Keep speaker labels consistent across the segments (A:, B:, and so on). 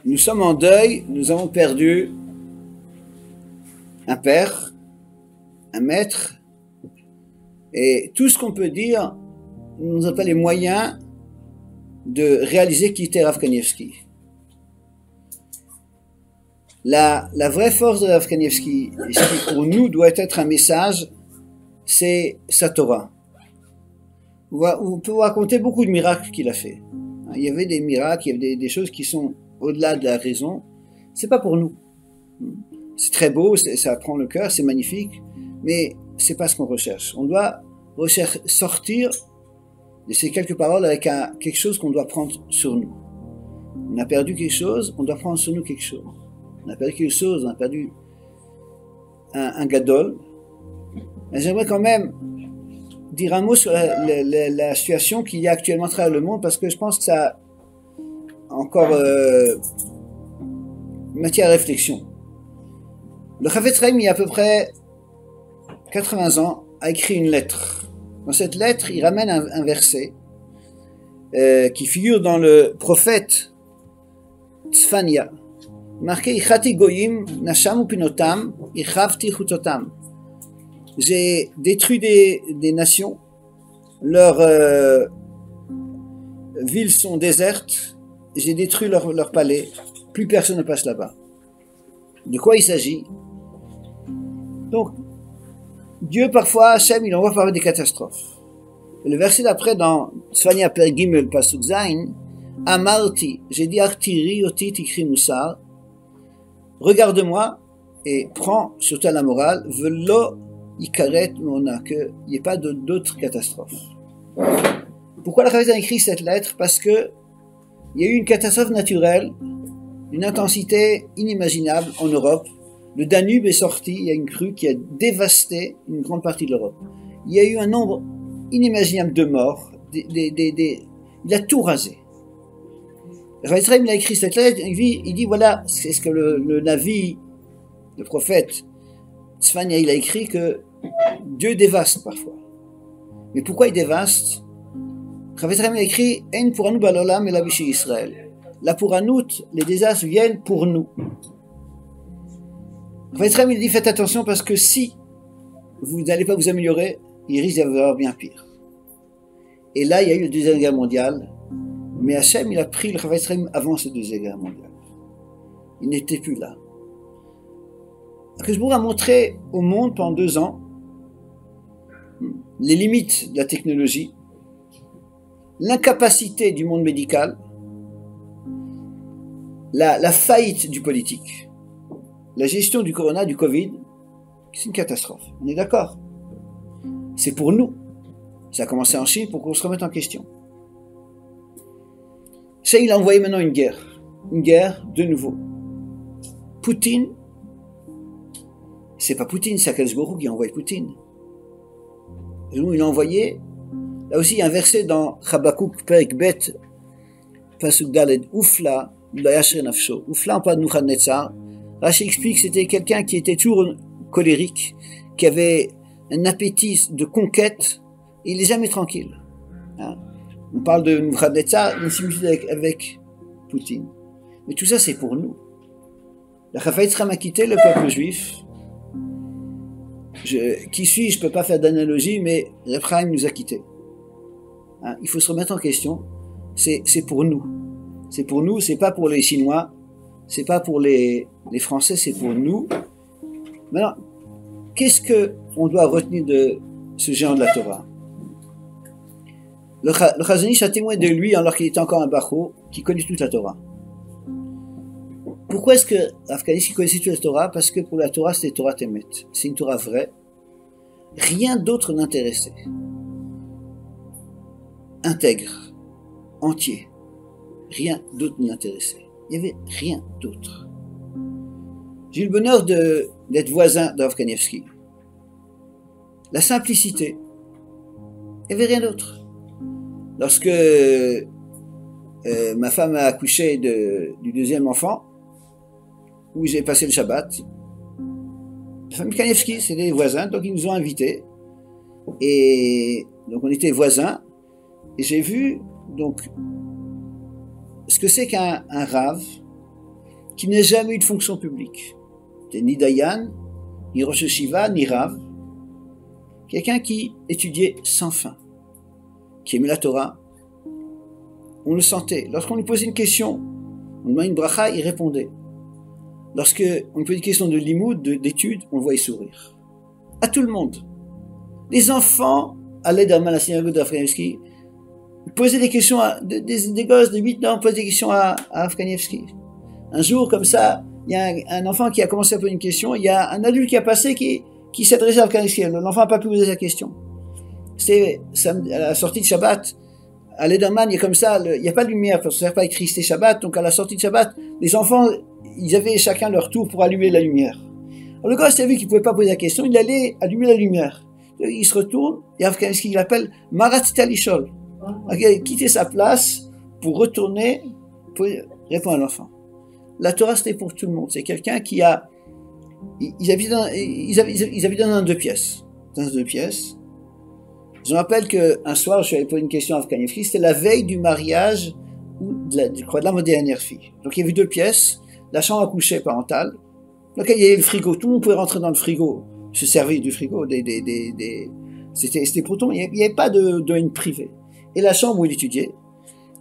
A: Nous sommes en deuil, nous avons perdu un père, un maître, et tout ce qu'on peut dire, nous n'avons pas les moyens de réaliser qui était Rav Kanievski. La vraie force de Rav Kanievski, et ce qui pour nous doit être un message, c'est sa Torah. On peut vous raconter beaucoup de miracles qu'il a fait. Il y avait des miracles, il y avait des choses qui sont au-delà de la raison. C'est pas pour nous. C'est très beau, ça prend le cœur, c'est magnifique, mais c'est pas ce qu'on recherche. On doit sortir de ces quelques paroles avec quelque chose qu'on doit prendre sur nous. On a perdu quelque chose, on doit prendre sur nous quelque chose. On a perdu quelque chose, on a perdu un gadol. Mais j'aimerais quand même dire un mot sur la situation qu'il y a actuellement à travers le monde, parce que je pense que ça a encore matière à réflexion. Le Chafetz Chaim, il y a à peu près 80 ans, a écrit une lettre. Dans cette lettre, il ramène un verset qui figure dans le prophète Tzfania, marqué Ichati goyim nasham upinotam ichavti chutotam. J'ai détruit des nations, leurs villes sont désertes, j'ai détruit leur palais, plus personne ne passe là-bas. De quoi il s'agit? Donc, Dieu parfois, Hachem, il envoie parfois des catastrophes. Et le verset d'après, dans Tzfania Per Gimel Pasuk Zayin, Amarti, j'ai dit Artiri oti tikri musar, regarde-moi et prends sur toi la morale, velo ikaret mona, qu'il n'y ait pas d'autres catastrophes. Pourquoi le Chafetz a écrit cette lettre? Parce que il y a eu une catastrophe naturelle, une intensité inimaginable en Europe. Le Danube est sorti, il y a une crue qui a dévasté une grande partie de l'Europe. Il y a eu un nombre inimaginable de morts, il a tout rasé. Le Chafetz Chaim, il a écrit cette lettre, il dit voilà, c'est ce que le Navi, le prophète Tzfania, il a écrit que Dieu dévaste parfois. Mais pourquoi il dévaste? Le Chafetz Chaim a écrit En pouranu balolam elavishi Israël. Là pour Anout, les désastres viennent pour nous. Le Chafetz Chaim, il dit faites attention parce que si vous n'allez pas vous améliorer, il risque d'y avoir bien pire. Et là, il y a eu la Deuxième Guerre mondiale, mais Hachem, il a pris le Chafetz Chaim avant cette Deuxième Guerre mondiale. Il n'était plus là. Akashbourg a montré au monde pendant 2 ans les limites de la technologie, l'incapacité du monde médical, la faillite du politique, la gestion du corona, du Covid, c'est une catastrophe. On est d'accord? C'est pour nous. Ça a commencé en Chine pour qu'on se remette en question. Ça, il a envoyé maintenant une guerre de nouveau. Poutine, c'est pas Poutine, c'est Akadosh Baruch Hu qui a envoyé Poutine. Il a envoyé, là aussi il y a un verset dans Habakkuk Perek Bet, Pasuk Daled, Oufla, Layashre Nafsho. Oufla, on parle de Nebuchadnezzar. Rashi explique que c'était quelqu'un qui était toujours colérique, qui avait un appétit de conquête, et il n'est jamais tranquille. On parle de Nebuchadnezzar, une similitude avec Poutine. Mais tout ça, c'est pour nous. La Chafetz Chaim a quitté le peuple juif. Qui suis-je? Je ne peux pas faire d'analogie, mais Rav Chaim nous a quittés. Il faut se remettre en question. C'est pour nous. C'est pour nous, c'est pas pour les Chinois, c'est pas pour les Français, c'est pour nous. Maintenant, qu'est-ce qu'on doit retenir de ce géant de la Torah? Le Chazon Ish a témoin de lui alors qu'il était encore un Bacho, qui connaît toute la Torah. Pourquoi est-ce que Rav Kanievski connaissait toute la Torah? Parce que pour la Torah, c'était Torah Temet. C'est une Torah vraie. Rien d'autre n'intéressait. Intègre, entier. Rien d'autre n'intéressait. Il n'y avait rien d'autre. J'ai eu le bonheur d'être voisin de Rav Kanievski. La simplicité. Il n'y avait rien d'autre. Lorsque ma femme a accouché du deuxième enfant, où j'ai passé le Shabbat, la famille Kanievski, c'était des voisins, donc ils nous ont invités. Et donc on était voisins, et j'ai vu donc ce que c'est qu'un rave, qui n'a jamais eu de fonction publique. C'était ni Dayan, ni Rosh Yeshiva, ni Rav. Quelqu'un qui étudiait sans fin, qui aimait la Torah. On le sentait. Lorsqu'on lui posait une question, on lui demandait une bracha, il répondait. Lorsqu'on lui posait une question de limoud, d'études, on le voyait sourire. À tout le monde. Les enfants allaient dans la synagogue de Rav Kanievski, posaient des questions, des gosses de 8 ans posaient des questions à Rav Kanievski. Un jour, comme ça, il y a un enfant qui a commencé à poser une question, il y a un adulte qui a passé qui s'adressait à Rav Kanievski. L'enfant n'a pas pu poser sa question. C'était à la sortie de Shabbat, à l'Ederman, il y a comme ça, il n'y a pas de lumière, parce que ça ne sert pas à écrire, c'était Shabbat, donc à la sortie de Shabbat, les enfants, ils avaient chacun leur tour pour allumer la lumière. Alors le gosse a vu qu'il ne pouvait pas poser la question, il allait allumer la lumière. Il se retourne, et Rav Kanievski l'appelle Maratita Lishol. Il a quitté sa place pour retourner, pour répondre à l'enfant. La Torah, c'était pour tout le monde. C'est quelqu'un qui a... Ils habitaient dans 2 pièces. Dans 2 pièces. Je me rappelle qu'un soir, je suis allé poser une question à Rav Kanievski, c'était la veille du mariage de la ma dernière fille. Donc il y avait 2 pièces, la chambre à coucher parentale, dans laquelle il y avait le frigo. Tout le monde pouvait rentrer dans le frigo, se servir du frigo. C'était pour tout le monde. Il n'y avait pas de domaine privé. Et la chambre où il étudiait,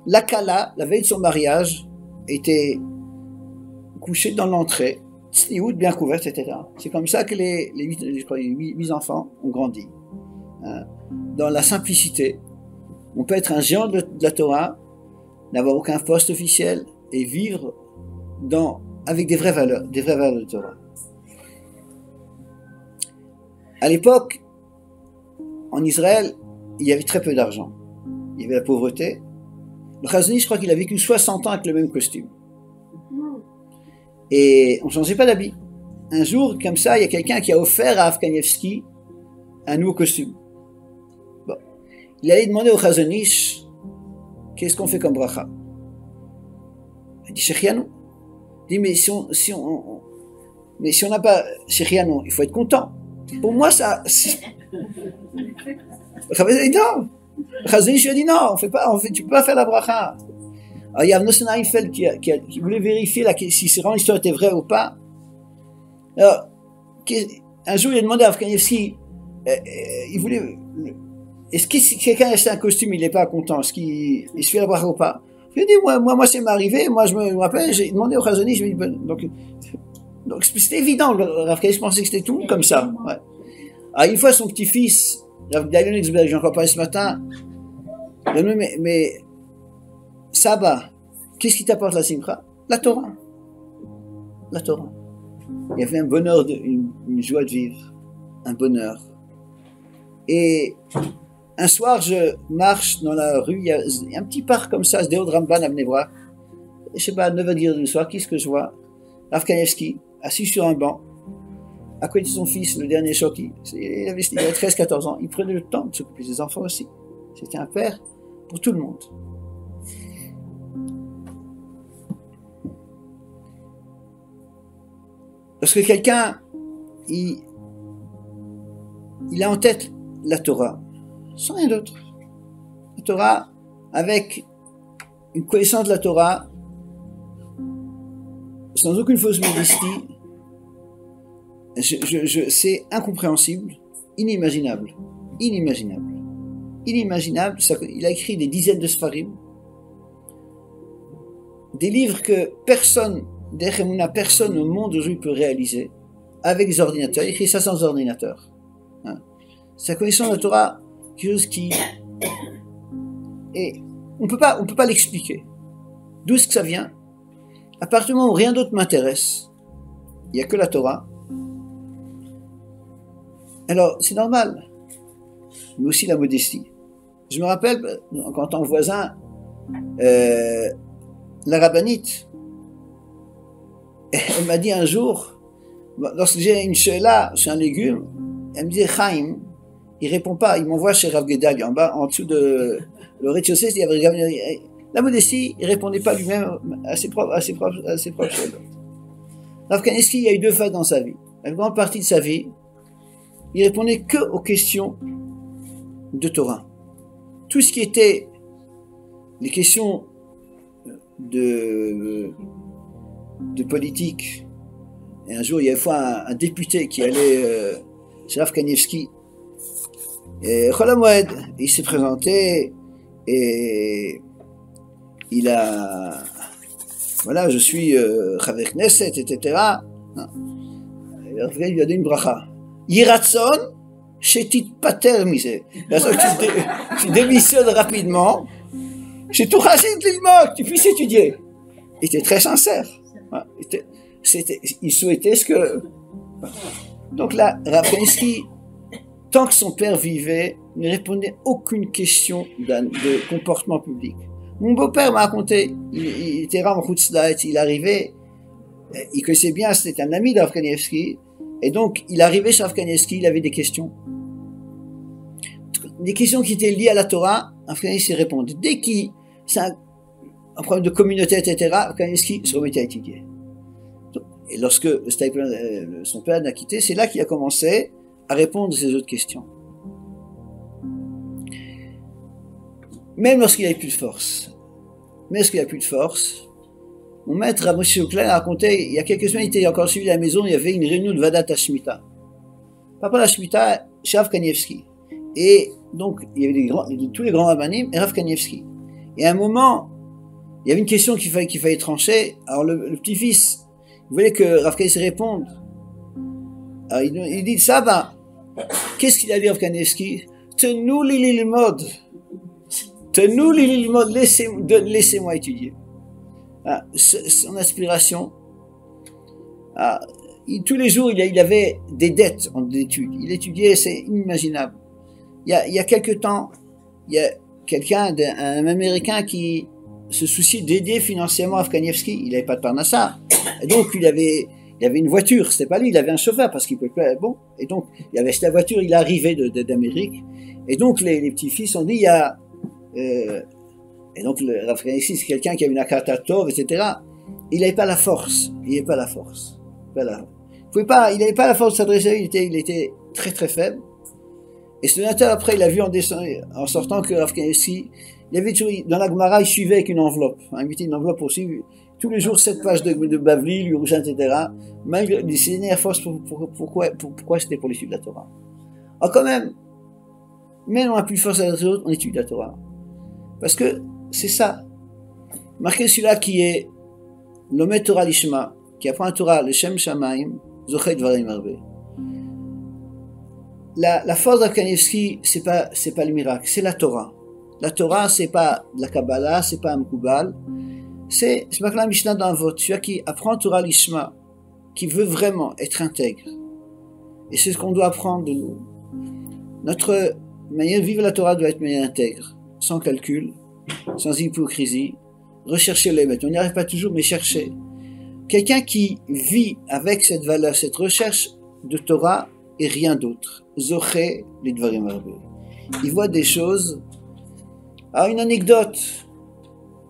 A: la Kala, la veille de son mariage, était couchée dans l'entrée, bien couverte, etc. C'est comme ça que les 8 enfants ont grandi. Dans la simplicité. On peut être un géant de la Torah, n'avoir aucun poste officiel et vivre avec des vraies valeurs de Torah. À l'époque, en Israël, il y avait très peu d'argent. Il y avait la pauvreté. Le Chazon Ish, je crois qu'il a vécu 60 ans avec le même costume. Et on ne changeait pas d'habit. Un jour, comme ça, il y a quelqu'un qui a offert à Rav Kanievski un nouveau costume. Bon. Il allait demander au Chazon Ish, qu'est-ce qu'on fait comme bracha? Il dit, Shechianu. Il dit, mais si on n'a pas Shechianu, il faut être content. Pour moi, ça... Non. Chazon Ish lui a dit, non, tu peux pas faire la bracha. Alors, il y a Nosson Einfeld qui voulait vérifier si vraiment l'histoire était vraie ou pas. Alors, un jour, il a demandé à Rav Kanievski, est-ce que si quelqu'un a acheté un costume, il n'est pas content, est-ce qu'il se fait la bracha ou pas? Il a dit, moi, c'est m'arrivé, moi, je me rappelle, j'ai demandé au Chazon Ish, je lui ai dit, donc c'était évident, Rav Kanievski pensait que c'était tout comme ça. Ouais. Alors, une fois, son petit-fils, Rav Dalion Exberg, j'ai encore parlé ce matin, mais Saba, qu'est-ce qui t'apporte la simcha? La Torah. La Torah. Il y avait un bonheur, une joie de vivre, un bonheur. Et un soir, je marche dans la rue, il y a un petit parc comme ça, Sdeot Ramban à Bnei Brak. Je sais pas, à 9h10 du soir, qu'est-ce que je vois? Rav Kanievski, assis sur un banc, à côté de son fils, le dernier choki. Il avait 13-14 ans. Il prenait le temps de s'occuper des enfants aussi. C'était un père pour tout le monde. Lorsque quelqu'un, il a en tête la Torah, sans rien d'autre. La Torah, avec une connaissance de la Torah, sans aucune fausse modestie, c'est incompréhensible, inimaginable. Il a écrit des dizaines de Sfarim, des livres que personne au monde aujourd'hui peut réaliser avec des ordinateurs. Il écrit ça sans ordinateur. Sa connaissance de la Torah, quelque chose qui... Et on peut pas l'expliquer. D'où est-ce que ça vient? À partir du moment où rien d'autre m'intéresse, il n'y a que la Torah, alors c'est normal. Mais aussi la modestie. Je me rappelle, en tant que voisin, la rabbinite, elle m'a dit un jour, lorsque j'ai une she'ela sur un légume, elle me disait Chaim, il répond pas, il m'envoie chez Rav Gedali en bas, en dessous de le rez-de-chaussée, il y avait la modestie, il répondait pas lui-même à ses propres choses. Rav Kanievski, il y a eu 2 phases dans sa vie. La grande partie de sa vie, il répondait que aux questions de Torah. Tout ce qui était les questions de politique. Et un jour, il y a une fois un député qui allait chez Rav Kanievski. Et Chol HaMoed, il s'est présenté et il a... Voilà, je suis Chaver Knesset, etc. Et Rav Kanievski lui a donné une bracha. Yiratson, shetit pater mise. Tu démissionnes rapidement. Chez tout chassid l'ilmod, tu puisses étudier. Il était très sincère. Il souhaitait ce que... Donc là, Rav Kanievski, tant que son père vivait, ne répondait aucune question de comportement public. Mon beau-père m'a raconté, il était Ram Chutzlaet, il arrivait, il connaissait bien, c'était un ami de Rav Kanievski, et donc il arrivait chez Rav Kanievski, il avait des questions. Des questions qui étaient liées à la Torah, Rav Kanievski répondait. Dès qu'il c'est un problème de communauté, etc., Rav Kanievski se remettait à étudier. Et lorsque son père l'a quitté, c'est là qu'il a commencé à répondre à ces autres questions. Même lorsqu'il n'avait plus de force. Mon maître, Moshe Shukla, a raconté, il y a quelques semaines, il était encore suivi à la maison, il y avait une réunion de Vadat Hashmita. Papa la Shmita, chez Rav Kanievski. Et donc, il y avait tous les grands rabbanim et Rav Kanievski. Et à un moment, il y avait une question qu'il fallait trancher. Alors le petit-fils, il voulait que Rav Kanievski réponde. Alors il dit, ça va. Qu'est-ce qu'il a dit Rav Kanievski? Tenou li lilmod. Laissez-moi étudier. Ah, son aspiration. Ah, tous les jours, il avait des dettes d'études. Il étudiait, c'est inimaginable. Il y a quelque temps, il y a un Américain qui se souciait d'aider financièrement Rav Kanievski. Il n'avait pas de parnassa. Et donc, il avait une voiture. C'était pas lui, il avait un chauffeur parce qu'il pouvait pas. Bon. Et donc, il avait acheté la voiture, il arrivait d'Amérique. Et donc, les petits-fils ont dit, et donc, le Rav Kanievski, c'est quelqu'un qui avait une akata tov, etc. Il n'avait pas la force. Voilà. Il n'avait pas la force de s'adresser à lui, il était très très faible. Et ce donateur, après, il a vu en sortant que Rav Kanievski, il avait toujours, dans la Gemara, il suivait avec une enveloppe. Il mettait une enveloppe pour suivre tous les jours 7 pages de Bavli, Yerushalmi, etc. Malgré les dernières forces, pourquoi c'était pour l'étude de la Torah. Alors quand même on n'a plus de force à les autres, on étudie la Torah. Parce que c'est ça. Marquez celui-là qui est l'Omet Torah Lishma, qui apprend la Torah, le Shem Shamaim, Zochet Dvarim Arbe. La force de Kanievski, c'est pas le miracle, c'est la Torah. La Torah, c'est pas la Kabbalah, c'est pas un Mkoubal. C'est marqué la Mishnah dans votre, celui qui apprend Torah Lishma, qui veut vraiment être intègre. Et c'est ce qu'on doit apprendre de nous. Notre manière de vivre la Torah doit être manière intègre, sans calcul, sans hypocrisie. Rechercher les maîtres. On n'y arrive pas toujours, mais chercher. Quelqu'un qui vit avec cette valeur, cette recherche de Torah et rien d'autre. Zoché les Dvarim Arbe. Il voit des choses. Alors, une anecdote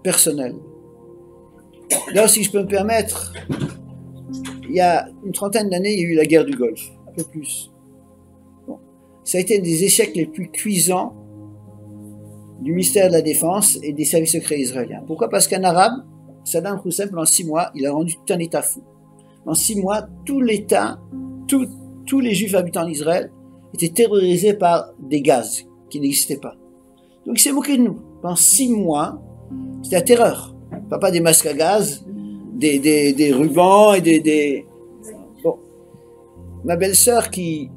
A: personnelle. Là, si je peux me permettre, il y a une trentaine d'années, il y a eu la guerre du Golfe. Un peu plus. Bon. Ça a été un des échecs les plus cuisants du ministère de la Défense et des services secrets israéliens. Pourquoi? Parce qu'un arabe, Saddam Hussein, pendant 6 mois, il a rendu tout un État fou. Pendant 6 mois, tout l'État, tous les Juifs habitant en Israël étaient terrorisés par des gaz qui n'existaient pas. Donc il s'est moqué de nous. Pendant 6 mois, c'était la terreur. Pas des masques à gaz, des rubans et des... Bon. Ma belle-sœur qui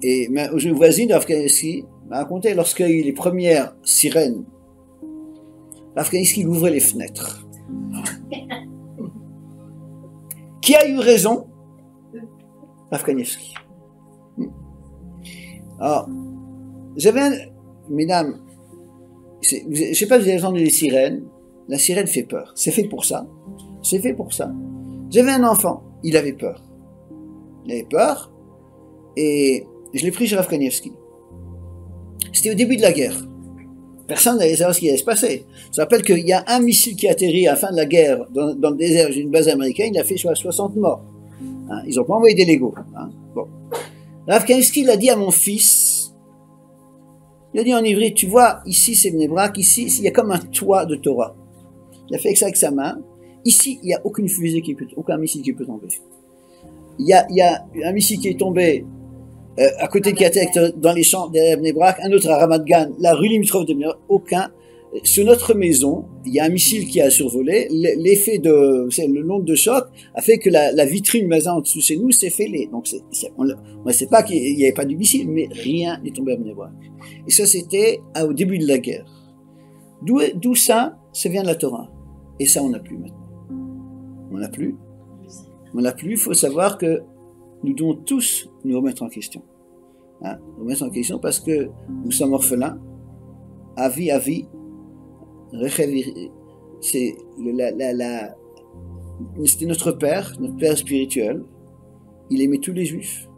A: est voisine de Rav Kanievski m'a raconté lorsqu'il y a eu les premières sirènes, Rav Kanievski ouvrait les fenêtres. Qui a eu raison? Rav Kanievski. Alors, mesdames, je ne sais pas si vous avez entendu les sirènes. La sirène fait peur. C'est fait pour ça. J'avais un enfant. Il avait peur. Et je l'ai pris chez Rav Kanievski. C'était au début de la guerre. Personne n'allait savoir ce qui allait se passer. Je rappelle qu'il y a un missile qui a atterri à la fin de la guerre dans le désert d'une base américaine. Il a fait 60 morts. Hein, ils n'ont pas envoyé des Legos. Hein, bon. Rav Kanievski l'a dit à mon fils. Il a dit en ivri, tu vois, ici c'est Bnei Brak, ici il y a comme un toit de Torah. Il a fait ça avec sa main. Ici, il n'y a aucune fusée aucun missile qui peut tomber. Il y a un missile qui est tombé à côté de Katek, dans les champs derrière Bnei Brak, un autre à Ramat Gan, la rue limitrophe de Bnei Brak, aucun. Sur notre maison, il y a un missile qui a survolé. L'effet le nombre de chocs a fait que la vitrine maison en dessous chez nous s'est fêlée. Donc, on ne sait pas qu'il n'y avait pas du missile, mais rien n'est tombé à Bnei Brak. Et ça, c'était au début de la guerre. D'où ça vient de la Torah. Et ça, on n'a plus maintenant. On n'a plus. On n'a plus. Il faut savoir que nous devons tous nous remettre en question. Nous remettre en question parce que nous sommes orphelins. Avi, c'était notre père spirituel. Il aimait tous les juifs.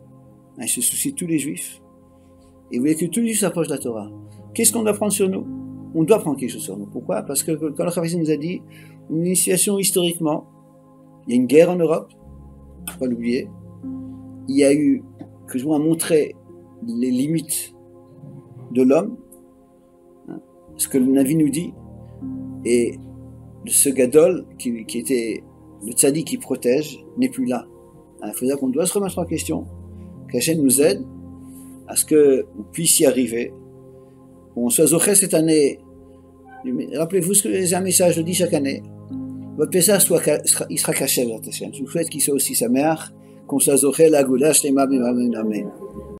A: Il se souciait de tous les juifs. Il voulait que tous les juifs s'approchent de la Torah. Qu'est-ce qu'on doit prendre sur nous? On doit prendre quelque chose sur nous. Pourquoi? Parce que quand le Chavis nous a dit, une situation historiquement, il y a une guerre en Europe, faut pas l'oublier. Il y a eu, que je vois montrer les limites de l'homme, ce que le Navi nous dit, et ce Gadol, qui était le tzaddik qui protège, n'est plus là. Il faut dire qu'on doit se remettre en question, qu'Hachem nous aide à ce qu'on puisse y arriver, qu'on soit zoché cette année. Rappelez-vous ce que j'ai un message, je le dis chaque année. Votre Pessah il sera caché vers Hachem. Je vous souhaite qu'il soit aussi sa mère, qu'on soit zoché la goulash, les mabim, amen.